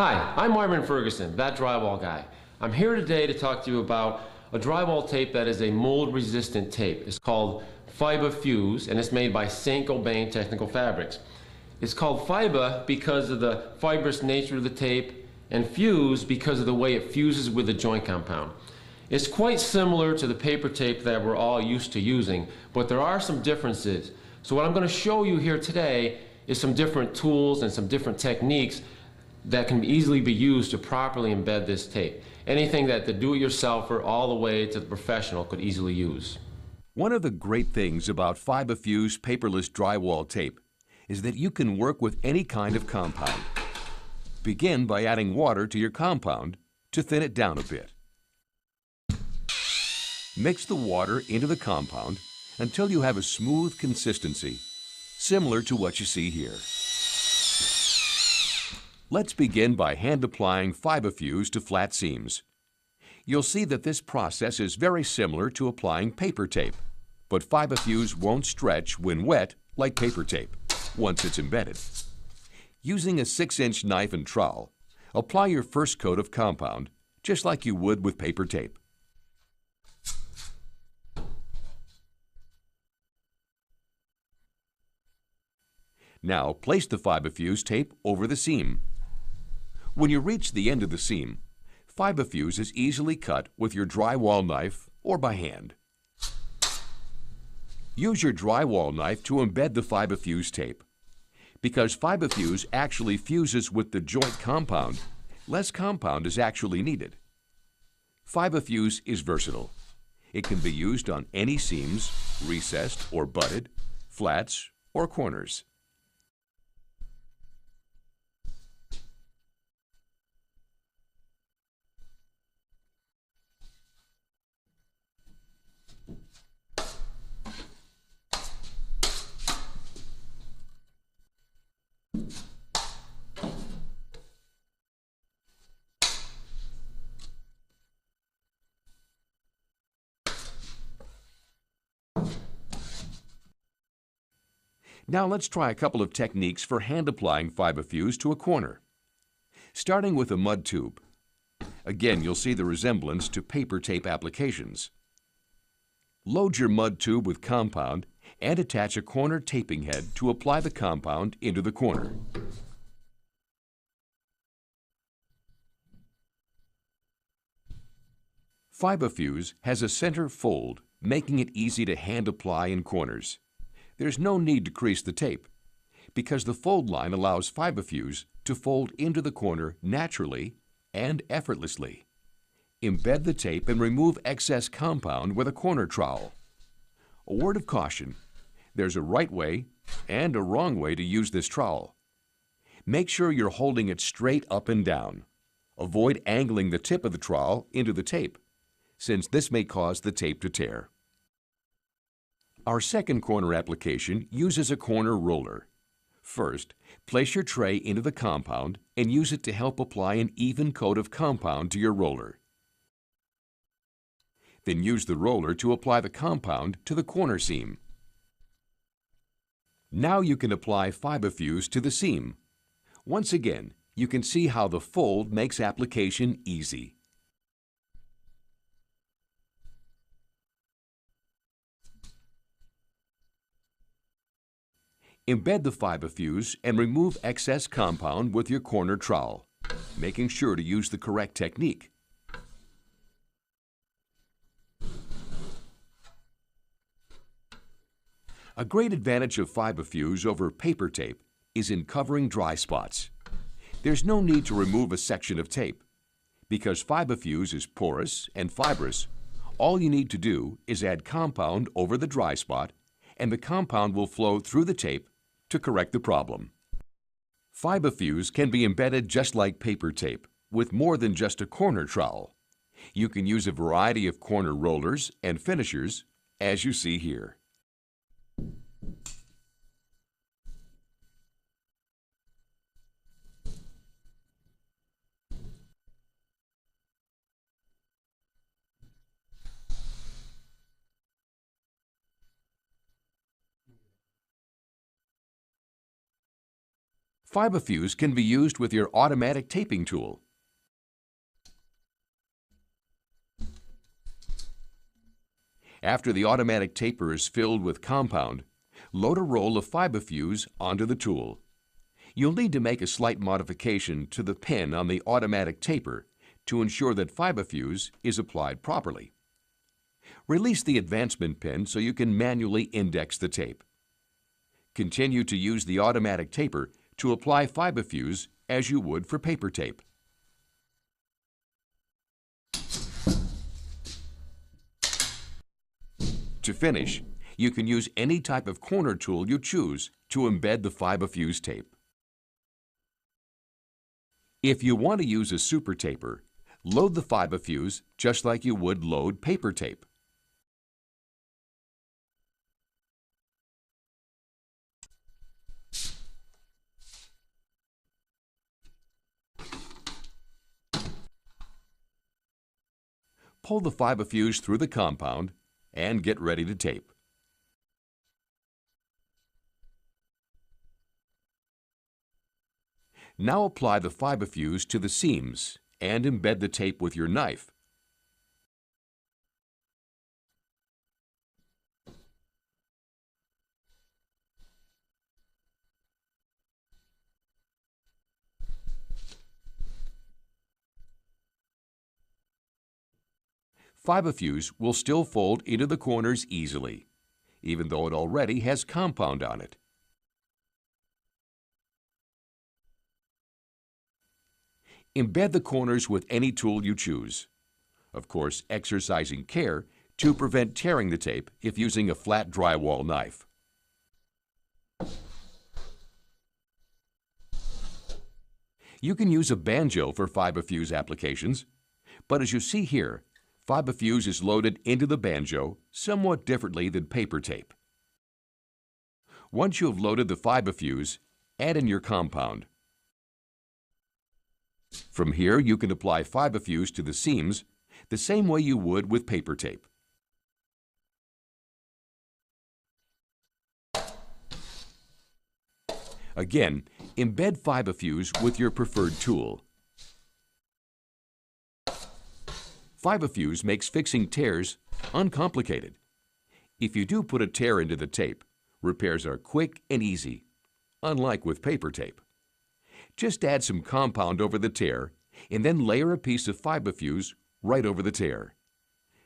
Hi, I'm Marvin Ferguson, that drywall guy. I'm here today to talk to you about a drywall tape that is a mold-resistant tape. It's called Fibafuse, and it's made by Saint-Gobain Technical Fabrics. It's called Fiba because of the fibrous nature of the tape, and Fuse because of the way it fuses with the joint compound. It's quite similar to the paper tape that we're all used to using, but there are some differences. So what I'm going to show you here today is some different tools and some different techniques that can easily be used to properly embed this tape. Anything that the do-it-yourselfer all the way to the professional could easily use. One of the great things about Fibafuse paperless drywall tape is that you can work with any kind of compound. Begin by adding water to your compound to thin it down a bit. Mix the water into the compound until you have a smooth consistency, similar to what you see here. Let's begin by hand applying Fibafuse to flat seams. You'll see that this process is very similar to applying paper tape, but Fibafuse won't stretch when wet like paper tape once it's embedded. Using a 6-inch knife and trowel, apply your first coat of compound just like you would with paper tape. Now place the Fibafuse tape over the seam. When you reach the end of the seam, Fibafuse is easily cut with your drywall knife or by hand. Use your drywall knife to embed the Fibafuse tape. Because Fibafuse actually fuses with the joint compound, less compound is actually needed. Fibafuse is versatile. It can be used on any seams, recessed or butted, flats or corners. Now let's try a couple of techniques for hand applying Fibafuse to a corner. Starting with a mud tube. Again, you'll see the resemblance to paper tape applications. Load your mud tube with compound and attach a corner taping head to apply the compound into the corner. Fibafuse has a center fold, making it easy to hand apply in corners. There's no need to crease the tape, because the fold line allows Fibafuse to fold into the corner naturally and effortlessly. Embed the tape and remove excess compound with a corner trowel. A word of caution, there's a right way and a wrong way to use this trowel. Make sure you're holding it straight up and down. Avoid angling the tip of the trowel into the tape, since this may cause the tape to tear. Our second corner application uses a corner roller. First, place your tray into the compound and use it to help apply an even coat of compound to your roller. Then use the roller to apply the compound to the corner seam. Now you can apply Fibafuse to the seam. Once again, you can see how the fold makes application easy. Embed the Fibafuse and remove excess compound with your corner trowel, making sure to use the correct technique. A great advantage of Fibafuse over paper tape is in covering dry spots. There's no need to remove a section of tape. Because Fibafuse is porous and fibrous, all you need to do is add compound over the dry spot, and the compound will flow through the tape to correct the problem. Fibafuse can be embedded just like paper tape, with more than just a corner trowel. You can use a variety of corner rollers and finishers, as you see here. Fibafuse can be used with your automatic taping tool. After the automatic taper is filled with compound, load a roll of Fibafuse onto the tool. You'll need to make a slight modification to the pin on the automatic taper to ensure that Fibafuse is applied properly. Release the advancement pin so you can manually index the tape. Continue to use the automatic taper to apply Fibafuse as you would for paper tape. To finish, you can use any type of corner tool you choose to embed the Fibafuse tape. If you want to use a super taper, load the Fibafuse just like you would load paper tape. Pull the Fibafuse through the compound and get ready to tape. Now apply the Fibafuse to the seams and embed the tape with your knife. Fibafuse will still fold into the corners easily, even though it already has compound on it. Embed the corners with any tool you choose. Of course, exercising care to prevent tearing the tape if using a flat drywall knife. You can use a banjo for Fibafuse applications, but as you see here, Fibafuse is loaded into the banjo somewhat differently than paper tape. Once you have loaded the Fibafuse, add in your compound. From here, you can apply Fibafuse to the seams the same way you would with paper tape. Again, embed Fibafuse with your preferred tool. Fibafuse makes fixing tears uncomplicated. If you do put a tear into the tape, repairs are quick and easy, unlike with paper tape. Just add some compound over the tear and then layer a piece of Fibafuse right over the tear.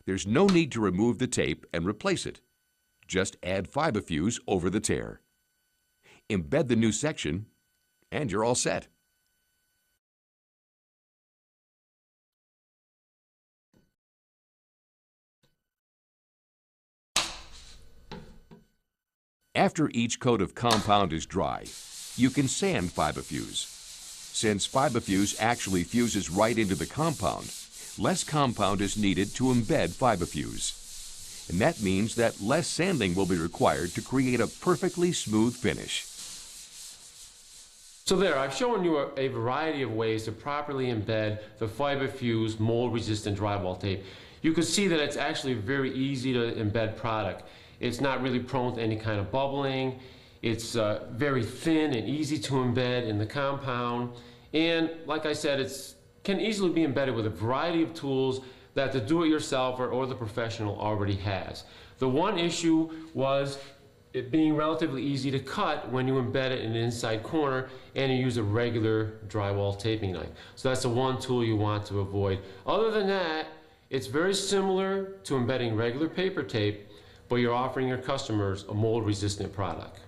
There's no need to remove the tape and replace it. Just add Fibafuse over the tear. Embed the new section and you're all set. After each coat of compound is dry, you can sand Fibafuse. Since Fibafuse actually fuses right into the compound, less compound is needed to embed Fibafuse. And that means that less sanding will be required to create a perfectly smooth finish. So there, I've shown you a variety of ways to properly embed the Fibafuse mold-resistant drywall tape. You can see that it's actually a very easy to embed product. It's not really prone to any kind of bubbling. It's very thin and easy to embed in the compound. And like I said, it can easily be embedded with a variety of tools that the do-it-yourselfer or the professional already has. The one issue was it being relatively easy to cut when you embed it in an inside corner and you use a regular drywall taping knife. So that's the one tool you want to avoid. Other than that, it's very similar to embedding regular paper tape, but you're offering your customers a mold-resistant product.